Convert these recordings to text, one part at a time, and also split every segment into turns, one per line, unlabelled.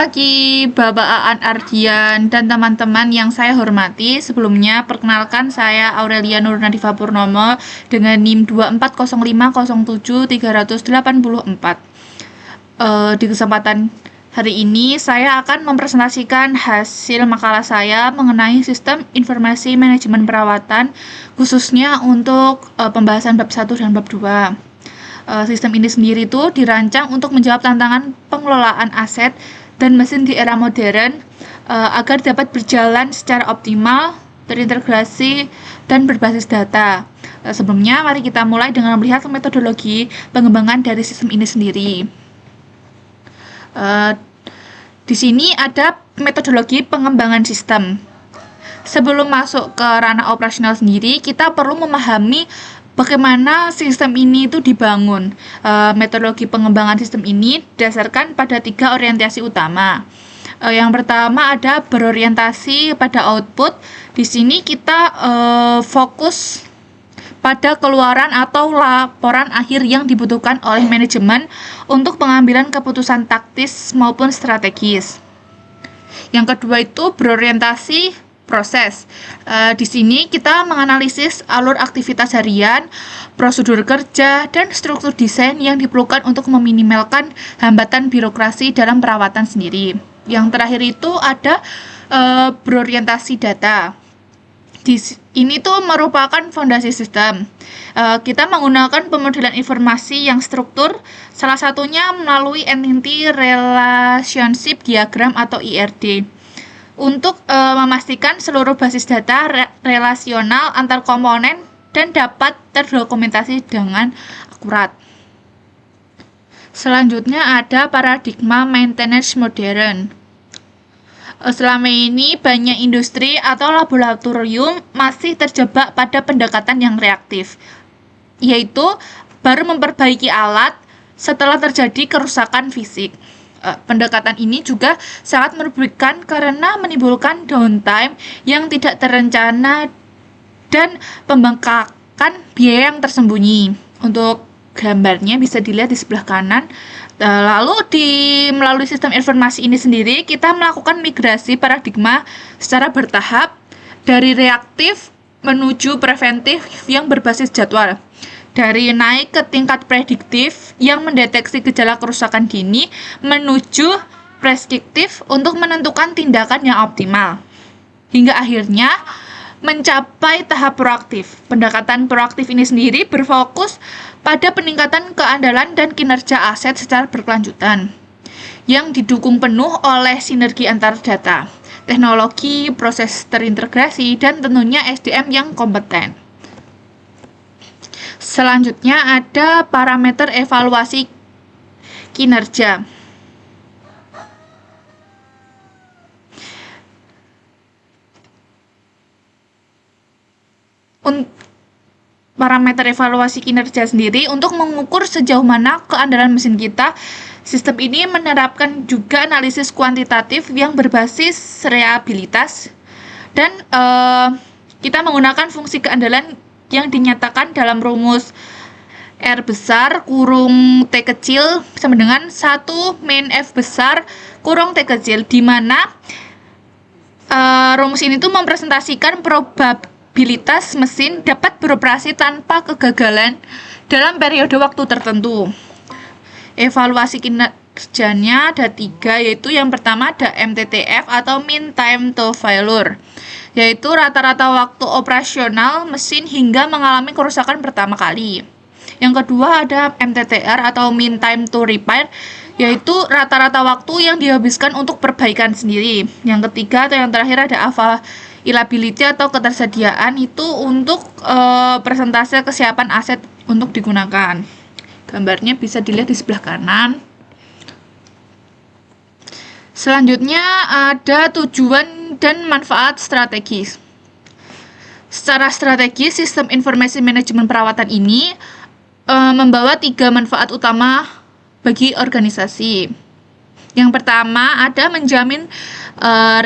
Pagi Bapak Aan Ardian dan teman-teman yang saya hormati. Sebelumnya perkenalkan saya Aurelia Nurnadifa Purnomo dengan NIM 240507384. Di kesempatan hari ini saya akan mempresentasikan hasil makalah saya mengenai sistem informasi manajemen perawatan, khususnya untuk pembahasan bab 1 dan bab 2. Sistem ini sendiri itu dirancang untuk menjawab tantangan pengelolaan aset dan mesin di era modern agar dapat berjalan secara optimal, terintegrasi, dan berbasis data. Sebelumnya, mari kita mulai dengan melihat metodologi pengembangan dari sistem ini sendiri. Di sini ada metodologi pengembangan sistem. Sebelum masuk ke ranah operasional sendiri, kita perlu memahami bagaimana sistem ini itu dibangun. Metodologi pengembangan sistem ini didasarkan pada 3 orientasi utama. Yang pertama ada berorientasi pada output. Di sini kita fokus pada keluaran atau laporan akhir yang dibutuhkan oleh manajemen untuk pengambilan keputusan taktis maupun strategis. Yang kedua itu berorientasi proses. Di sini kita menganalisis alur aktivitas harian, prosedur kerja, dan struktur desain yang diperlukan untuk meminimalkan hambatan birokrasi dalam perawatan sendiri. Yang terakhir itu ada berorientasi data. Ini tuh merupakan fondasi sistem. Kita menggunakan pemodelan informasi yang struktur, salah satunya melalui Entity Relationship Diagram atau IRD. Untuk memastikan seluruh basis data relasional antar komponen dan dapat terdokumentasi dengan akurat. Selanjutnya ada paradigma maintenance modern. Selama ini banyak industri atau laboratorium masih terjebak pada pendekatan yang reaktif, yaitu baru memperbaiki alat setelah terjadi kerusakan fisik. Pendekatan ini juga sangat merugikan karena menimbulkan downtime yang tidak terencana dan pembengkakan biaya yang tersembunyi. Untuk gambarnya bisa dilihat di sebelah kanan. Lalu melalui sistem informasi ini sendiri kita melakukan migrasi paradigma secara bertahap dari reaktif menuju preventif yang berbasis jadwal. Dari naik ke tingkat prediktif yang mendeteksi gejala kerusakan dini menuju preskriptif untuk menentukan tindakan yang optimal. Hingga akhirnya mencapai tahap proaktif. Pendekatan proaktif ini sendiri berfokus pada peningkatan keandalan dan kinerja aset secara berkelanjutan yang didukung penuh oleh sinergi antar data, teknologi, proses terintegrasi, dan tentunya SDM yang kompeten. Selanjutnya ada parameter evaluasi kinerja. Parameter evaluasi kinerja sendiri untuk mengukur sejauh mana keandalan mesin kita. Sistem ini menerapkan juga analisis kuantitatif yang berbasis reliabilitas dan kita menggunakan fungsi keandalan yang dinyatakan dalam rumus R besar kurung T kecil sama dengan 1 min F besar kurung T kecil, di mana rumus ini tuh mempresentasikan probabilitas mesin dapat beroperasi tanpa kegagalan dalam periode waktu tertentu. Evaluasi kinerjanya ada 3, yaitu yang pertama ada MTTF atau Mean Time to Failure, yaitu rata-rata waktu operasional mesin hingga mengalami kerusakan pertama kali. Yang kedua ada MTTR atau Mean Time to Repair, yaitu rata-rata waktu yang dihabiskan untuk perbaikan sendiri. Yang ketiga atau yang terakhir ada availability atau ketersediaan, itu untuk persentase kesiapan aset untuk digunakan. Gambarnya bisa dilihat di sebelah kanan. Selanjutnya ada tujuan dan manfaat strategis. Secara strategis, sistem informasi manajemen perawatan ini membawa 3 manfaat utama bagi organisasi. Yang pertama ada menjamin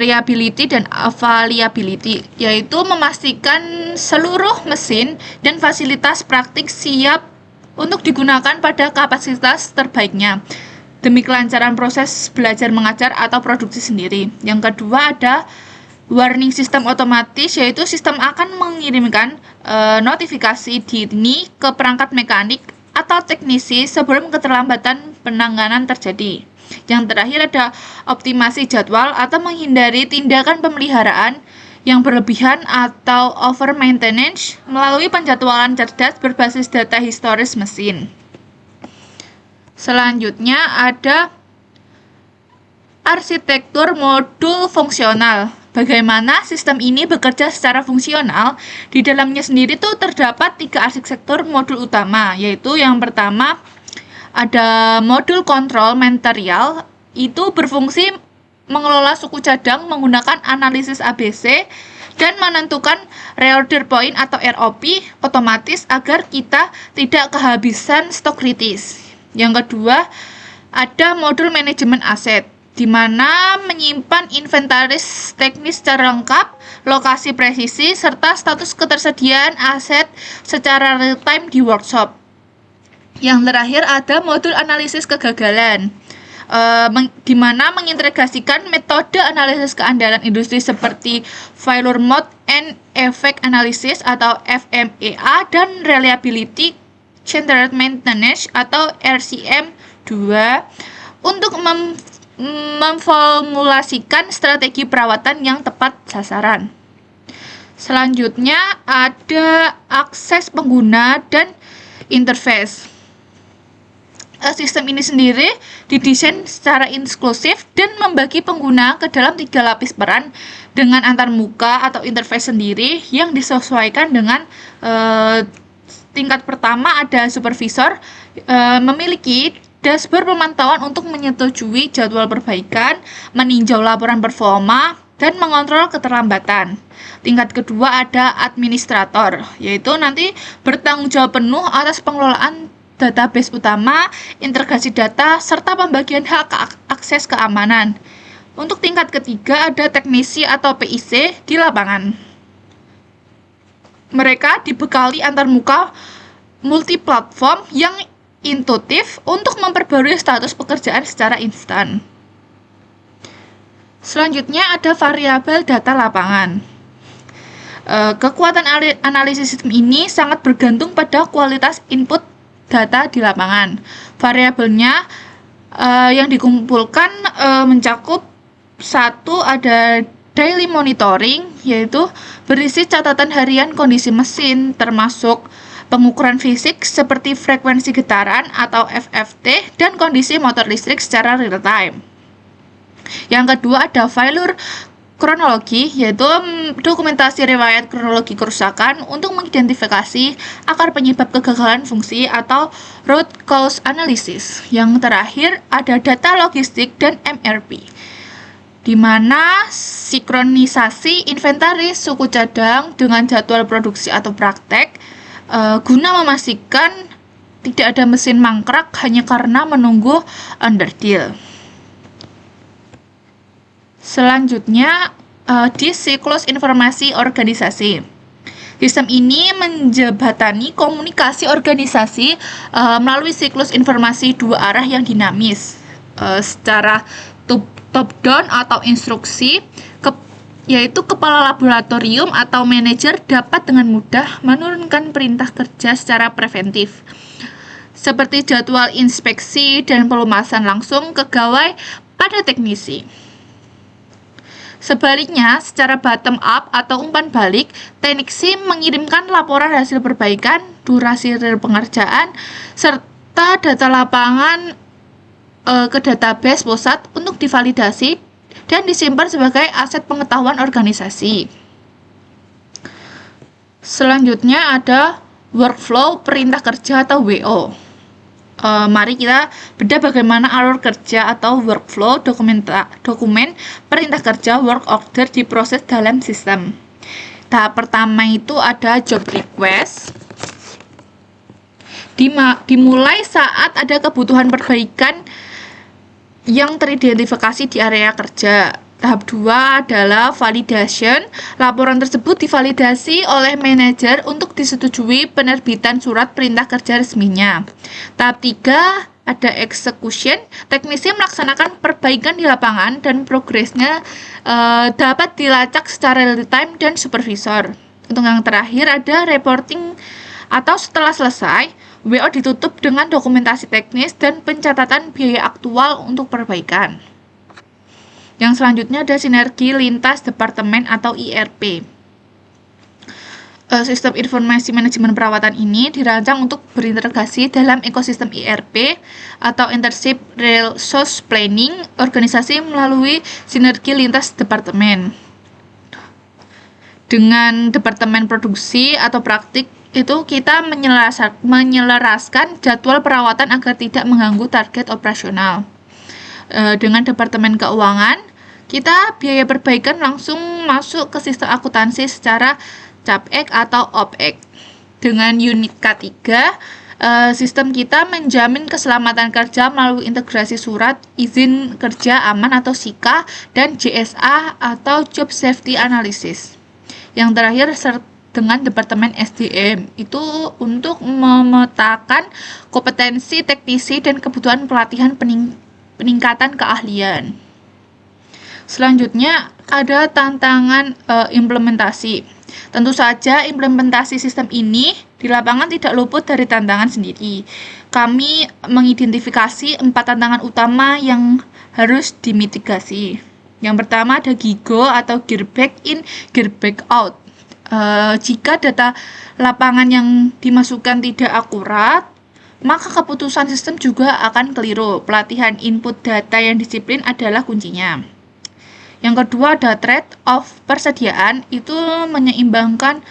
reliability dan availability, yaitu memastikan seluruh mesin dan fasilitas praktik siap untuk digunakan pada kapasitas terbaiknya. demi kelancaran proses belajar mengajar atau produksi sendiri. Yang kedua ada warning system otomatis, yaitu sistem akan mengirimkan notifikasi dini ke perangkat mekanik atau teknisi sebelum keterlambatan penanganan terjadi. Yang terakhir ada optimasi jadwal atau menghindari tindakan pemeliharaan yang berlebihan atau over maintenance melalui penjadwalan cerdas berbasis data historis mesin. Selanjutnya ada arsitektur modul fungsional. Bagaimana sistem ini bekerja secara fungsional? Di dalamnya sendiri tuh terdapat 3 arsitektur modul utama, yaitu yang pertama ada modul kontrol material, itu berfungsi mengelola suku cadang menggunakan analisis ABC dan menentukan reorder point atau ROP otomatis agar kita tidak kehabisan stok kritis. Yang kedua, ada modul manajemen aset, di mana menyimpan inventaris teknis secara lengkap, lokasi presisi, serta status ketersediaan aset secara real time di workshop. Yang terakhir ada modul analisis kegagalan, di mana mengintegrasikan metode analisis keandalan industri seperti failure mode and effect analysis atau FMEA dan reliability centered maintenance atau RCM2 untuk memformulasikan strategi perawatan yang tepat sasaran. Selanjutnya ada akses pengguna dan interface. Sistem ini sendiri didesain secara inklusif dan membagi pengguna ke dalam 3 lapis peran dengan antarmuka atau interface sendiri yang disesuaikan dengan tingkat pertama ada supervisor, memiliki dashboard pemantauan untuk menyetujui jadwal perbaikan, meninjau laporan performa, dan mengontrol keterlambatan. Tingkat kedua ada administrator, yaitu nanti bertanggung jawab penuh atas pengelolaan database utama, integrasi data, serta pembagian hak akses keamanan. Untuk tingkat ketiga ada teknisi atau PIC di lapangan. Mereka dibekali antarmuka multiplatform yang intuitif untuk memperbarui status pekerjaan secara instan. Selanjutnya ada variabel data lapangan. Kekuatan analisis sistem ini sangat bergantung pada kualitas input data di lapangan. Variabelnya yang dikumpulkan mencakup satu ada daily monitoring, yaitu berisi catatan harian kondisi mesin termasuk pengukuran fisik seperti frekuensi getaran atau FFT dan kondisi motor listrik secara real time. Yang kedua ada failure kronologi, yaitu dokumentasi riwayat kronologi kerusakan untuk mengidentifikasi akar penyebab kegagalan fungsi atau root cause analysis. Yang terakhir ada data logistik dan MRP, di mana sinkronisasi inventaris suku cadang dengan jadwal produksi atau praktek guna memastikan tidak ada mesin mangkrak hanya karena menunggu underdeal. Selanjutnya di siklus informasi organisasi. Sistem ini menjebatani komunikasi organisasi melalui siklus informasi 2 arah yang dinamis, secara top down atau instruksi, yaitu kepala laboratorium atau manajer dapat dengan mudah menurunkan perintah kerja secara preventif, seperti jadwal inspeksi dan pelumasan langsung ke gawai pada teknisi. Sebaliknya, secara bottom up atau umpan balik, teknisi mengirimkan laporan hasil perbaikan, durasi real pengerjaan, serta data lapangan ke database pusat untuk divalidasi dan disimpan sebagai aset pengetahuan organisasi. Selanjutnya ada workflow perintah kerja atau WO. Mari kita bedah bagaimana alur kerja atau workflow dokumen perintah kerja work order diproses dalam sistem. Tahap pertama itu ada job request. Dimulai saat ada kebutuhan perbaikan yang teridentifikasi di area kerja. Tahap 2 adalah validation. Laporan tersebut divalidasi oleh manajer untuk disetujui penerbitan surat perintah kerja resminya. Tahap 3 ada execution, teknisi melaksanakan perbaikan di lapangan dan progresnya dapat dilacak secara real time dan supervisor. Untuk yang terakhir ada reporting, atau setelah selesai, WO ditutup dengan dokumentasi teknis dan pencatatan biaya aktual untuk perbaikan. Yang selanjutnya ada sinergi lintas departemen atau IRP. Sistem informasi manajemen perawatan ini dirancang untuk berintegrasi dalam ekosistem IRP atau Internship Resource Planning organisasi melalui sinergi lintas departemen. Dengan departemen produksi atau praktik itu kita menyelaraskan jadwal perawatan agar tidak mengganggu target operasional. Dengan departemen keuangan, kita biaya perbaikan langsung masuk ke sistem akuntansi secara CapEx atau OpEx. Dengan unit K3, sistem kita menjamin keselamatan kerja melalui integrasi surat izin kerja aman atau SIKA dan JSA atau Job Safety Analysis. Yang terakhir dengan Departemen SDM, itu untuk memetakan kompetensi teknisi dan kebutuhan pelatihan peningkatan keahlian. Selanjutnya ada tantangan implementasi. Tentu saja implementasi sistem ini di lapangan tidak luput dari tantangan sendiri. Kami mengidentifikasi 4 tantangan utama yang harus dimitigasi. Yang pertama ada GIGO atau Gear Back In, Gear Back Out. Jika data lapangan yang dimasukkan tidak akurat, maka keputusan sistem juga akan keliru. Pelatihan input data yang disiplin adalah kuncinya. Yang kedua ada trade-off persediaan, itu menyeimbangkan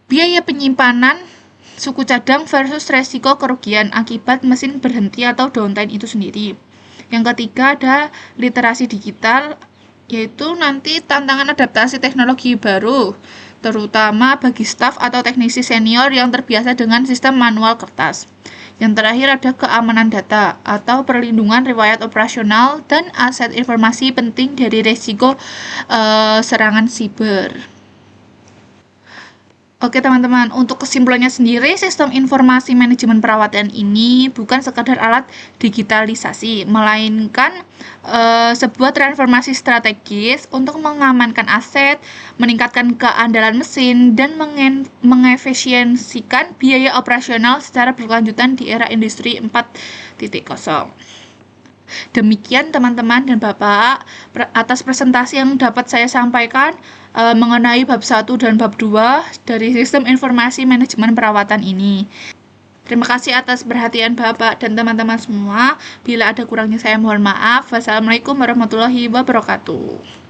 biaya penyimpanan suku cadang versus resiko kerugian akibat mesin berhenti atau downtime itu sendiri. Yang ketiga ada literasi digital, yaitu nanti tantangan adaptasi teknologi baru, terutama bagi staf atau teknisi senior yang terbiasa dengan sistem manual kertas. Yang terakhir ada keamanan data atau perlindungan riwayat operasional dan aset informasi penting dari risiko serangan siber. Oke teman-teman, untuk kesimpulannya sendiri, sistem informasi manajemen perawatan ini bukan sekadar alat digitalisasi, melainkan sebuah transformasi strategis untuk mengamankan aset, meningkatkan keandalan mesin, dan mengefisiensikan biaya operasional secara berkelanjutan di era industri 4.0. Demikian teman-teman dan Bapak, atas presentasi yang dapat saya sampaikan mengenai bab 1 dan bab 2 dari sistem informasi manajemen perawatan ini. Terima kasih atas perhatian Bapak dan teman-teman semua. Bila ada kurangnya saya mohon maaf. Wassalamualaikum warahmatullahi wabarakatuh.